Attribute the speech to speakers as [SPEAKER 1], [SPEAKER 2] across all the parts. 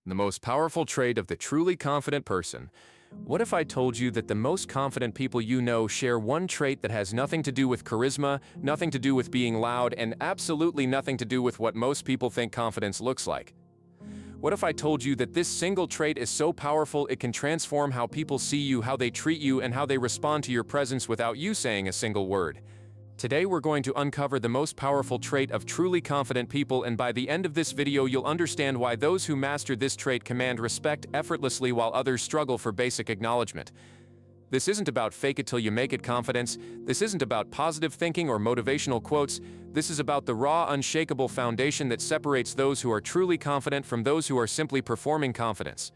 [SPEAKER 1] The most powerful trait of the truly confident person. What if I told you that the most confident people you know share one trait that has nothing to do with charisma, nothing to do with being loud, and absolutely nothing to do with what most people think confidence looks like? What if I told you that this single trait is so powerful it can transform how people see you, how they treat you, and how they respond to your presence without you saying a single word? Today we're going to uncover the most powerful trait of truly confident people, and by the end of this video you'll understand why those who master this trait command respect effortlessly while others struggle for basic acknowledgement. This isn't about fake it till you make it confidence. This isn't about positive thinking or motivational quotes. This is about the raw, unshakable foundation that separates those who are truly confident from those who are simply performing confidence.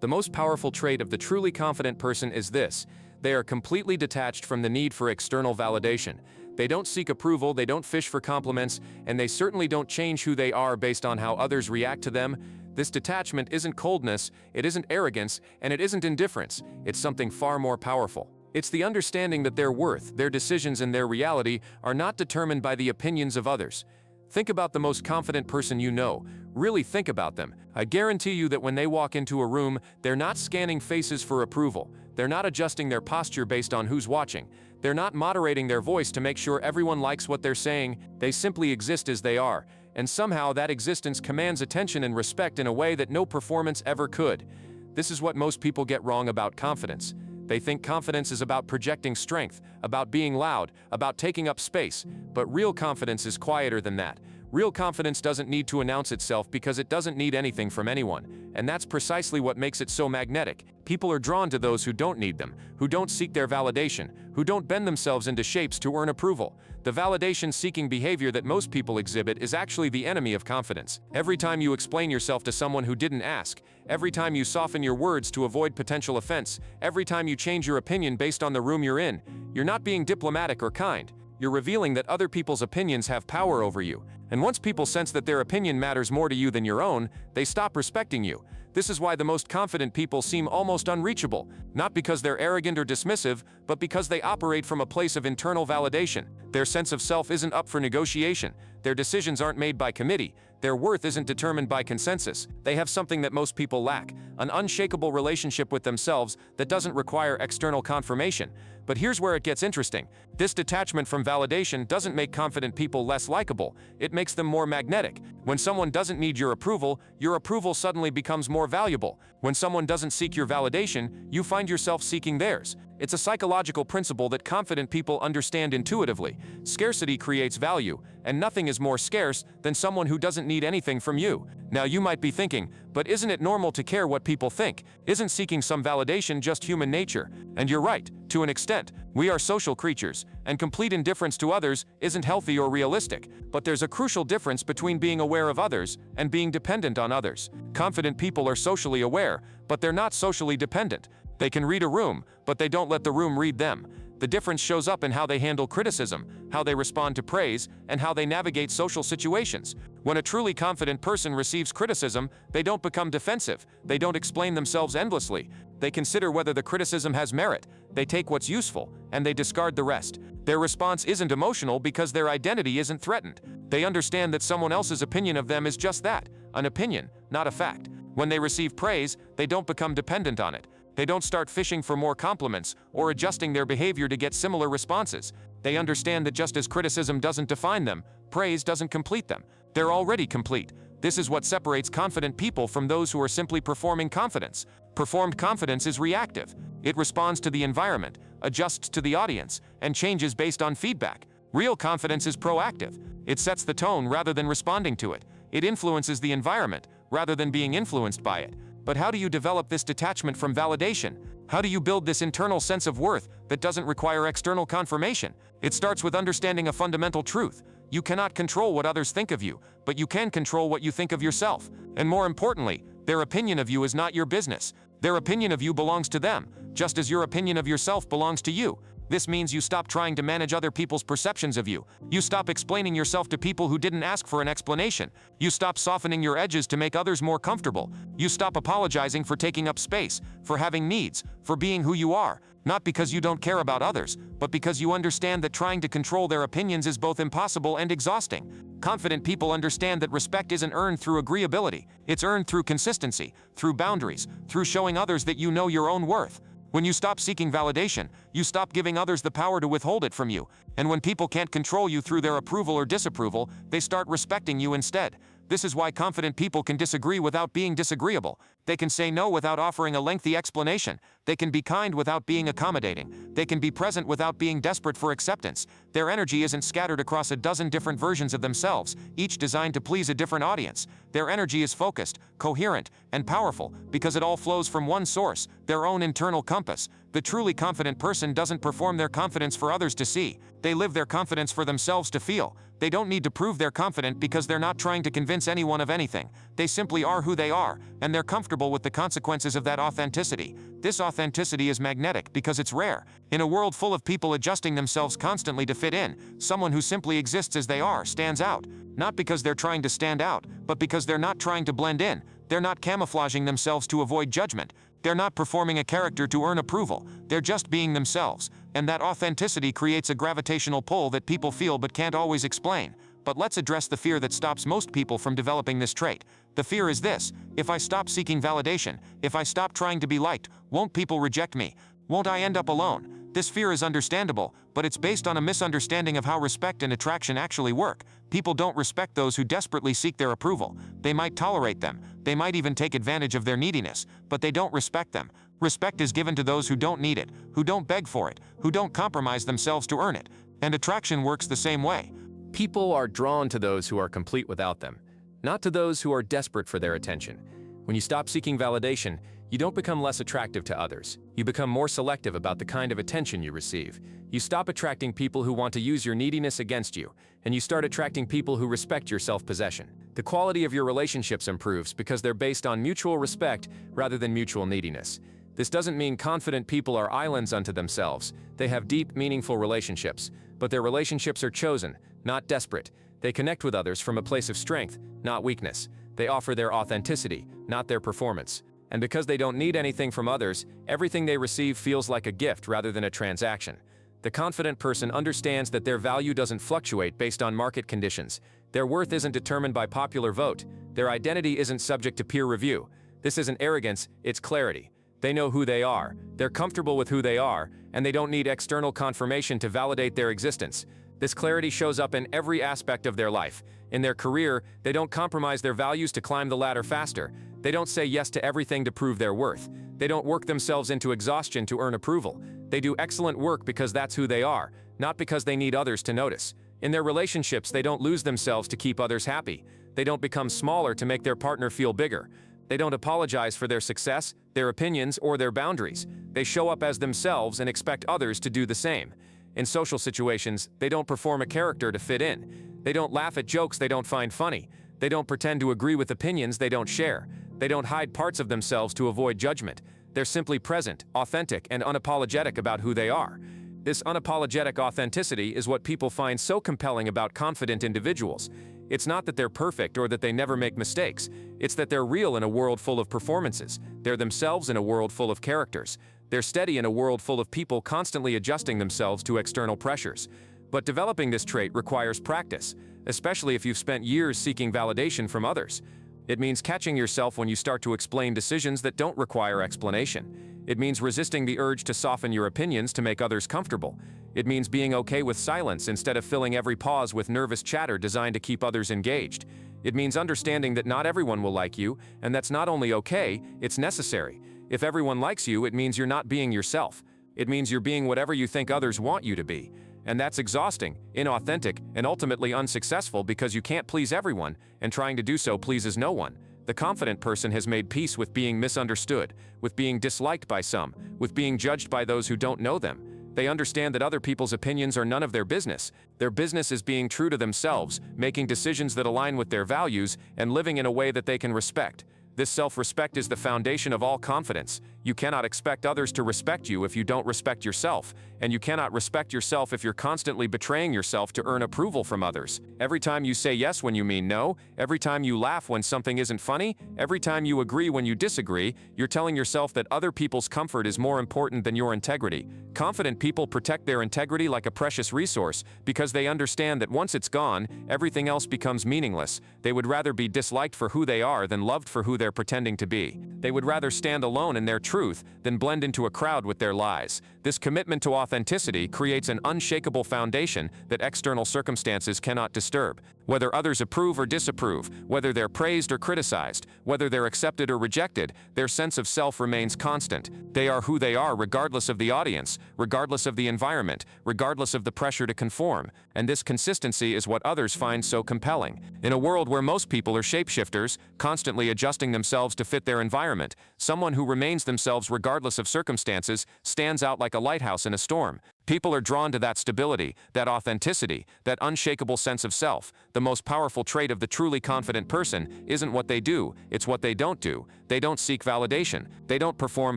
[SPEAKER 1] The most powerful trait of the truly confident person is this: they are completely detached from the need for external validation. They don't seek approval, they don't fish for compliments, and they certainly don't change who they are based on how others react to them. This detachment isn't coldness, it isn't arrogance, and it isn't indifference. It's something far more powerful. It's the understanding that their worth, their decisions, and their reality are not determined by the opinions of others. Think about the most confident person you know. Really think about them. I guarantee you that when they walk into a room, they're not scanning faces for approval. They're not adjusting their posture based on who's watching. They're not moderating their voice to make sure everyone likes what they're saying. They simply exist as they are. And somehow that existence commands attention and respect in a way that no performance ever could. This is what most people get wrong about confidence. They think confidence is about projecting strength, about being loud, about taking up space. But real confidence is quieter than that. Real confidence doesn't need to announce itself because it doesn't need anything from anyone. And that's precisely what makes it so magnetic. People are drawn to those who don't need them, who don't seek their validation, who don't bend themselves into shapes to earn approval. The validation-seeking behavior that most people exhibit is actually the enemy of confidence. Every time you explain yourself to someone who didn't ask, every time you soften your words to avoid potential offense, every time you change your opinion based on the room you're in, you're not being diplomatic or kind. You're revealing that other people's opinions have power over you. And once people sense that their opinion matters more to you than your own, they stop respecting you. This is why the most confident people seem almost unreachable, not because they're arrogant or dismissive, but because they operate from a place of internal validation. Their sense of self isn't up for negotiation. Their decisions aren't made by committee. Their worth isn't determined by consensus. They have something that most people lack: an unshakable relationship with themselves that doesn't require external confirmation. But here's where it gets interesting. This detachment from validation doesn't make confident people less likable. It makes them more magnetic. When someone doesn't need your approval suddenly becomes more valuable. When someone doesn't seek your validation, you find yourself seeking theirs. It's a psychological principle that confident people understand intuitively. Scarcity creates value, and nothing is more scarce than someone who doesn't need anything from you. Now you might be thinking, but isn't it normal to care what people think? Isn't seeking some validation just human nature? And you're right, to an extent. We are social creatures, and complete indifference to others isn't healthy or realistic. But there's a crucial difference between being aware of others and being dependent on others. Confident people are socially aware, but they're not socially dependent. They can read a room, but they don't let the room read them. The difference shows up in how they handle criticism, how they respond to praise, and how they navigate social situations. When a truly confident person receives criticism, they don't become defensive. They don't explain themselves endlessly. They consider whether the criticism has merit. They take what's useful, and they discard the rest. Their response isn't emotional because their identity isn't threatened. They understand that someone else's opinion of them is just that, an opinion, not a fact. When they receive praise, they don't become dependent on it. They don't start fishing for more compliments or adjusting their behavior to get similar responses. They understand that just as criticism doesn't define them, praise doesn't complete them. They're already complete. This is what separates confident people from those who are simply performing confidence. Performed confidence is reactive. It responds to the environment, adjusts to the audience, and changes based on feedback. Real confidence is proactive. It sets the tone rather than responding to it. It influences the environment rather than being influenced by it. But how do you develop this detachment from validation? How do you build this internal sense of worth that doesn't require external confirmation? It starts with understanding a fundamental truth. You cannot control what others think of you, but you can control what you think of yourself. And more importantly, their opinion of you is not your business. Their opinion of you belongs to them, just as your opinion of yourself belongs to you. This means you stop trying to manage other people's perceptions of you. You stop explaining yourself to people who didn't ask for an explanation. You stop softening your edges to make others more comfortable. You stop apologizing for taking up space, for having needs, for being who you are, not because you don't care about others, but because you understand that trying to control their opinions is both impossible and exhausting. Confident people understand that respect isn't earned through agreeability. It's earned through consistency, through boundaries, through showing others that you know your own worth. When you stop seeking validation, you stop giving others the power to withhold it from you. And when people can't control you through their approval or disapproval, they start respecting you instead. This is why confident people can disagree without being disagreeable. They can say no without offering a lengthy explanation. They can be kind without being accommodating. They can be present without being desperate for acceptance. Their energy isn't scattered across a dozen different versions of themselves, each designed to please a different audience. Their energy is focused, coherent, and powerful because it all flows from one source, their own internal compass. The truly confident person doesn't perform their confidence for others to see. They live their confidence for themselves to feel. They don't need to prove they're confident because they're not trying to convince anyone of anything. They simply are who they are, and they're comfortable with the consequences of that authenticity. This authenticity is magnetic because it's rare. In a world full of people adjusting themselves constantly to fit in, someone who simply exists as they are stands out. Not because they're trying to stand out, but because they're not trying to blend in. They're not camouflaging themselves to avoid judgment. They're not performing a character to earn approval. They're just being themselves. And that authenticity creates a gravitational pull that people feel but can't always explain. But let's address the fear that stops most people from developing this trait. The fear is this: if I stop seeking validation, if I stop trying to be liked, won't people reject me? Won't I end up alone? This fear is understandable, but it's based on a misunderstanding of how respect and attraction actually work. People don't respect those who desperately seek their approval. They might tolerate them. They might even take advantage of their neediness, but they don't respect them. Respect is given to those who don't need it, who don't beg for it, who don't compromise themselves to earn it. And attraction works the same way.
[SPEAKER 2] People are drawn to those who are complete without them, not to those who are desperate for their attention. When you stop seeking validation, you don't become less attractive to others. You become more selective about the kind of attention you receive. You stop attracting people who want to use your neediness against you, and you start attracting people who respect your self-possession. The quality of your relationships improves because they're based on mutual respect rather than mutual neediness. This doesn't mean confident people are islands unto themselves. They have deep, meaningful relationships, but their relationships are chosen, not desperate. They connect with others from a place of strength, not weakness. They offer their authenticity, not their performance. And because they don't need anything from others, everything they receive feels like a gift rather than a transaction. The confident person understands that their value doesn't fluctuate based on market conditions. Their worth isn't determined by popular vote. Their identity isn't subject to peer review. This isn't arrogance, it's clarity. They know who they are, they're comfortable with who they are, and they don't need external confirmation to validate their existence. This clarity shows up in every aspect of their life. In their career, they don't compromise their values to climb the ladder faster. They don't say yes to everything to prove their worth. They don't work themselves into exhaustion to earn approval. They do excellent work because that's who they are, not because they need others to notice. In their relationships, they don't lose themselves to keep others happy. They don't become smaller to make their partner feel bigger. They don't apologize for their success, their opinions, or their boundaries. They show up as themselves and expect others to do the same. In social situations, they don't perform a character to fit in. They don't laugh at jokes they don't find funny. They don't pretend to agree with opinions they don't share. They don't hide parts of themselves to avoid judgment. They're simply present, authentic, and unapologetic about who they are. This unapologetic authenticity is what people find so compelling about confident individuals. It's not that they're perfect or that they never make mistakes. It's that they're real in a world full of performances. They're themselves in a world full of characters. They're steady in a world full of people constantly adjusting themselves to external pressures. But developing this trait requires practice, especially if you've spent years seeking validation from others. It means catching yourself when you start to explain decisions that don't require explanation. It means resisting the urge to soften your opinions to make others comfortable. It means being okay with silence instead of filling every pause with nervous chatter designed to keep others engaged. It means understanding that not everyone will like you, and that's not only okay, it's necessary. If everyone likes you, it means you're not being yourself. It means you're being whatever you think others want you to be. And that's exhausting, inauthentic, and ultimately unsuccessful because you can't please everyone, and trying to do so pleases no one. The confident person has made peace with being misunderstood, with being disliked by some, with being judged by those who don't know them. They understand that other people's opinions are none of their business. Their business is being true to themselves, making decisions that align with their values, and living in a way that they can respect.
[SPEAKER 1] This self-respect is the foundation of all confidence. You cannot expect others to respect you if you don't respect yourself, and you cannot respect yourself if you're constantly betraying yourself to earn approval from others. Every time you say yes when you mean no, every time you laugh when something isn't funny, every time you agree when you disagree, you're telling yourself that other people's comfort is more important than your integrity. Confident people protect their integrity like a precious resource because they understand that once it's gone, everything else becomes meaningless. They would rather be disliked for who they are than loved for who they're pretending to be. They would rather stand alone in their truth than blend into a crowd with their lies. This commitment to authenticity creates an unshakable foundation that external circumstances cannot disturb. Whether others approve or disapprove, whether they're praised or criticized, whether they're accepted or rejected, their sense of self remains constant. They are who they are regardless of the audience, regardless of the environment, regardless of the pressure to conform. And this consistency is what others find so compelling. In a world where most people are shapeshifters, constantly adjusting themselves to fit their environment, someone who remains themselves regardless of circumstances stands out like a lighthouse in a storm. People are drawn to that stability, that authenticity, that unshakable sense of self. The most powerful trait of the truly confident person isn't what they do, it's what they don't do. They don't seek validation. They don't perform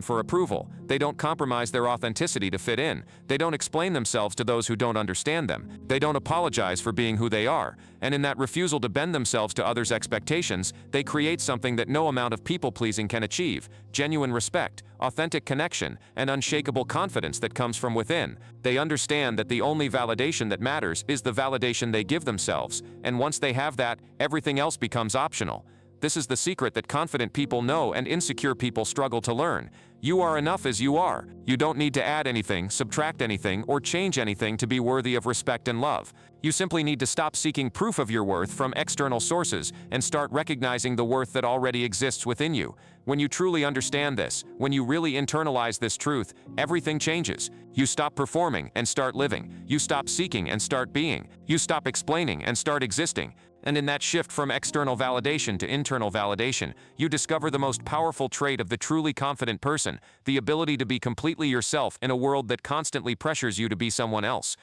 [SPEAKER 1] for approval. They don't compromise their authenticity to fit in. They don't explain themselves to those who don't understand them. They don't apologize for being who they are. And in that refusal to bend themselves to others' expectations, they create something that no amount of people-pleasing can achieve: genuine respect, authentic connection, and unshakable confidence that comes from within. They understand that the only validation that matters is the validation they give themselves, and once they have that, everything else becomes optional. This is the secret that confident people know and insecure people struggle to learn. You are enough as you are. You don't need to add anything, subtract anything, or change anything to be worthy of respect and love. You simply need to stop seeking proof of your worth from external sources and start recognizing the worth that already exists within you. When you truly understand this, when you really internalize this truth, everything changes. You stop performing and start living. You stop seeking and start being. You stop explaining and start existing. And in that shift from external validation to internal validation, you discover the most powerful trait of the truly confident person: the ability to be completely yourself in a world that constantly pressures you to be someone else.